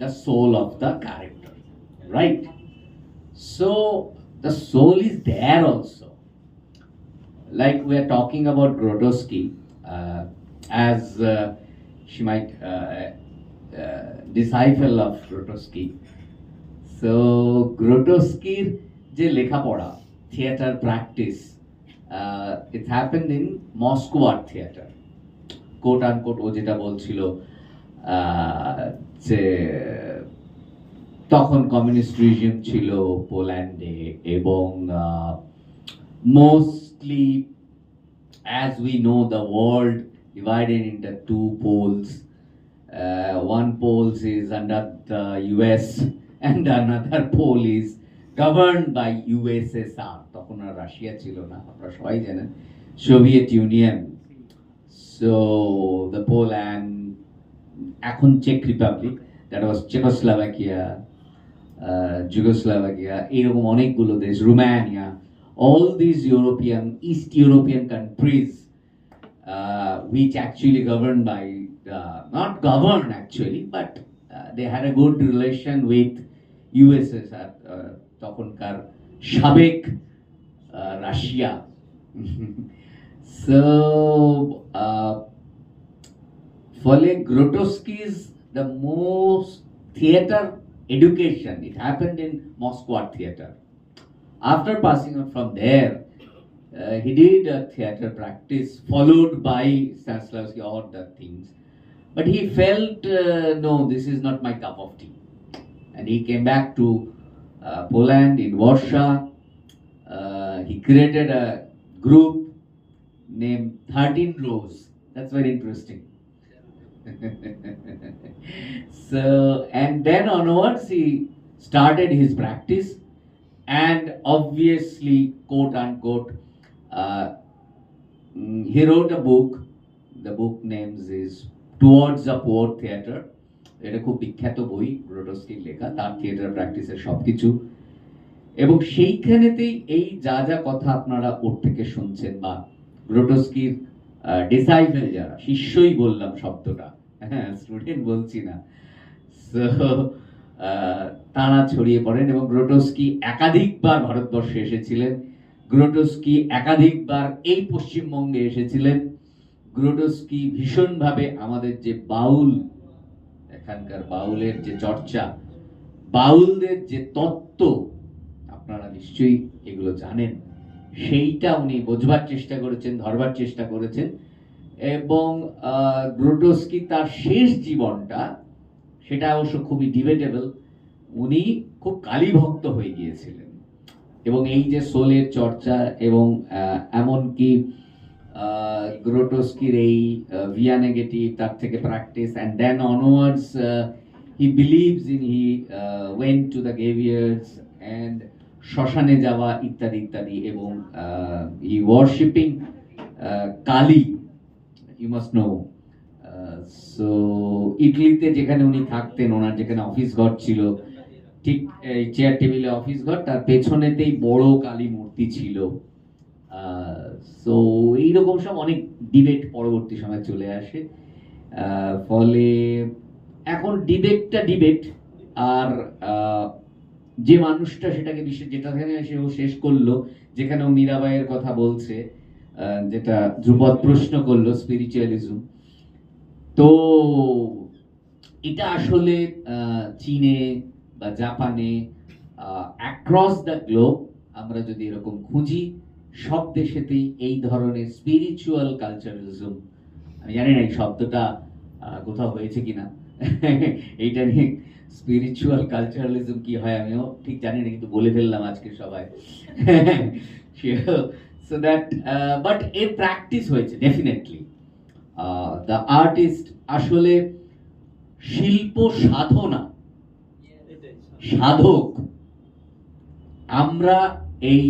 the soul of the character, right? So the soul is there also. Like we are talking about Grotowski, as she might disciple of Grotowski. So Grotowski's je lekha poda, theatre practice, it happened in Moscow Art Theatre. Quote unquote, ও যেটা বলছিল যে তখন communist regime ছিল পোল্যান্ডে এবং mostly as we know the world divided into two poles. One pole is under the US and another pole is governed by USSR. তখন আর Russia ছিল না, আপনারা সবাই জানেন, Soviet union. So the Poland, এখন Czech Republic, that was Czechoslovakia, Yugoslavia, এরকম অনেকগুলো দেশ, Romania, all these European, East European countries, which actually governed by, not governed actually, but they had a good relation with USSR, তখনকার সাবেক Russia. So, ফলে Grotowski's the most theatre education, it happened in Moscow Art Theatre. After passing on from there, he did a theatre practice followed by Stanislavski, all the things. But he felt, no, this is not my cup of tea. And he came back to Poland, in Warsaw. He created a group named 13 Rows. That's very interesting. So, and then onwards he started his practice, and obviously, quote unquote, he wrote a book. The book names is Towards the Poor Theatre. এটা খুব বিখ্যাত বই, গ্রোটোস্কির লেখা, তার theatre প্র্যাকটিসের সবকিছু। এবং সেইখানেতেই এই যা যা কথা আপনারা ওর থেকে শুনছেন বা গ্রোটোস্কির ডিসাইপল যারা, শিষ্যই বললাম শব্দটা, হ্যাঁ স্টুডেন্ট বলছি না, সো তারা ছড়িয়ে পড়েন এবং গ্রোটোস্কি একাধিকবার ভারতবর্ষে এসেছিলেন, গ্রোটোস্কি একাধিকবার এই পশ্চিমবঙ্গে এসেছিলেন, গ্রোটোস্কি ভীষণভাবে আমাদের যে বাউল, এখানকার বাউলের যে চর্চা, বাউলদের যে তত্ত্ব, আপনারা নিশ্চয়ই এগুলো জানেন, সেইটা উনি বোঝবার চেষ্টা করেছেন, ধরবার চেষ্টা করেছেন। এবং গ্রোটোস্কি তার শেষ জীবনটা, সেটা অবশ্য খুবই ডিবেটেবল, উনি খুব কালী ভক্ত হয়ে গিয়েছিলেন এবং এই যে সোলের চর্চা এবং এমনকি গ্রোটোস্কির এই ভিয়া নেগেটিভ, তার থেকে practice and then onwards he believes in, he went to the graveyards and শ্মশানে যাওয়া ইত্যাদি ইত্যাদি, এবং he worshipping Kali, you must know. So ইটলিতে যেখানে উনি থাকতেন, ওনার যেখানে অফিস ঘর ছিল, ঠিক চেয়ার টেবিলে অফিস ঘর, তার পেছনেতেই বড় কালী মূর্তি ছিল। সো এইরকম সব অনেক ডিবেট পরবর্তী সময় চলে আসে, ফলে এখন ডিবেটটা ডিবেট, আর যে মানুষটা সেটাকে যেটা সেও শেষ করলো, যেখানে মীরাবাইয়ের কথা বলছে, যেটা ধ্রুপদ প্রশ্ন করলো স্পিরিচুয়ালিজম, তো এটা আসলে চীনে বা জাপানে, অ্যাক্রস দ্য গ্লোব আমরা যদি এরকম খুঁজি, সব দেশেতেই এই ধরনের স্পিরিচুয়াল কালচারালিজম, আমি জানি না এই শব্দটা কোথাও হয়েছে কিনা, এইটা নিয়ে স্পিরিচুয়াল কালচারালিজম কি হয় আমিও ঠিক জানি না, কিন্তু বলে ফেললাম আজকে সবাই। সো দ্যাট, বাট এর প্র্যাকটিস হয়েছে ডেফিনেটলি। দ্য আর্টিস্ট আসলে শিল্প সাধনা, সাধক। আমরা এই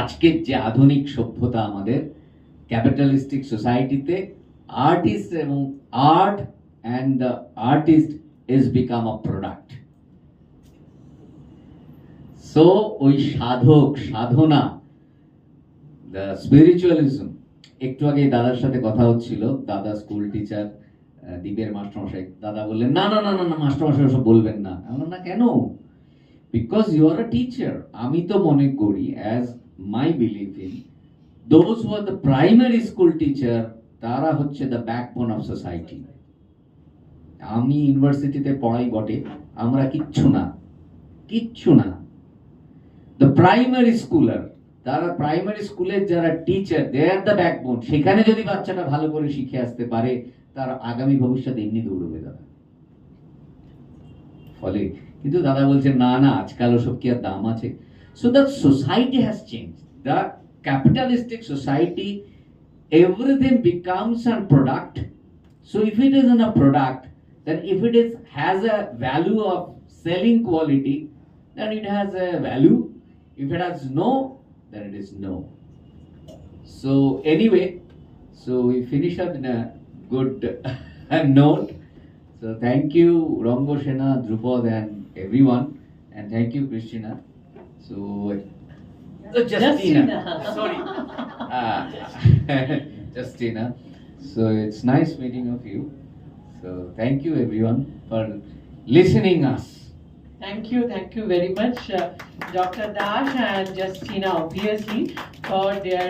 আজকের যে আধুনিক সভ্যতা আমাদের ক্যাপিটালিস্টিক সোসাইটিতে, আর্টিস্ট এবং art and the artist is become a product. So ওই সাধক সাধনা, দ্য স্পিরিচুয়ালিজম, একটু আগে দাদার সাথে কথা হচ্ছিল, দাদা স্কুল টিচার, দ্বীপের মাস্টারমশাই, দাদা বললেন না না না না না মাস্টারমশাই ওসব বলবেন না। আমরা না, কেন? Because you are a teacher. আমি তো মনে করি, as my believe in, those who are the primary school teacher, তারা হচ্ছে দ্য ব্যাকবোন অফ সোসাইটি। আমি ইউনিভার্সিটিতে পড়াই বটে, আমরা কিচ্ছু না, কিচ্ছু না। দ্য প্রাইমারি স্কুলার, তারা প্রাইমারি স্কুলের যারা teacher, they are the backbone. সেখানে যদি বাচ্চাটা ভালো করে শিখে আসতে পারে, তার আগামী ভবিষ্যৎ এমনি দৌড়বে দাদা। ফলে কিন্তু দাদা বলছেন না না, আজকাল ওসব কি আর দাম আছে? So the society has change, the capitalistic society, everything becomes a product. So if it isn't a product, then if it is has a value of selling quality, then it has a value. If it has no, then it is no. So anyway, so we finish up in a good note. So thank you Rango Sena, Drupad and everyone, and thank you Justyna. So Justyna. Sorry. Justyna. So it's nice meeting of you. So thank you everyone for listening us. Thank you very much, Dr. Dash and Justyna, obviously, for their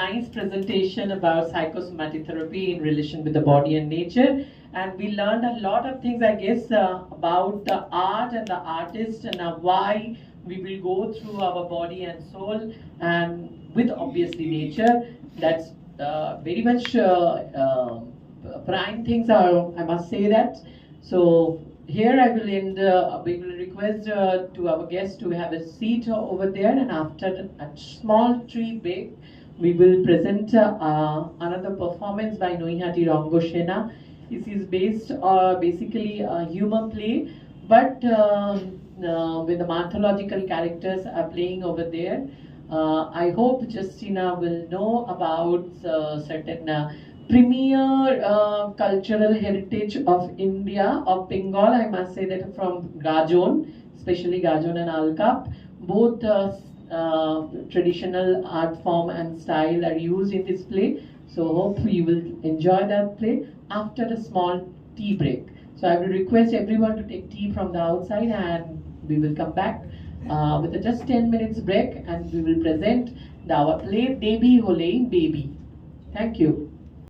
nice presentation about psychosomatic therapy in relation with the body and nature. And we learned a lot of things, I guess, about the art and the artist, and why we will go through our body and soul, and with obviously nature. That's very much prime things are, I must say that. So here I will end, we will request to our guests to have a seat over there, and after a small tree break, we will present another performance by Noihati Rango Sena. This is based basically a humor play, but with the mythological characters are playing over there. I hope Justyna will know about certain premier cultural heritage of India, of Bengal, I must say that, from Gajon. especially Gajon and Alka. Both traditional art form and style are used in this play. So hope you will enjoy that play after a small tea break. So I will request everyone to take tea from the outside, and we will come back with a just 10 minutes break, and we will present our play Baby Hole Baby. Thank you.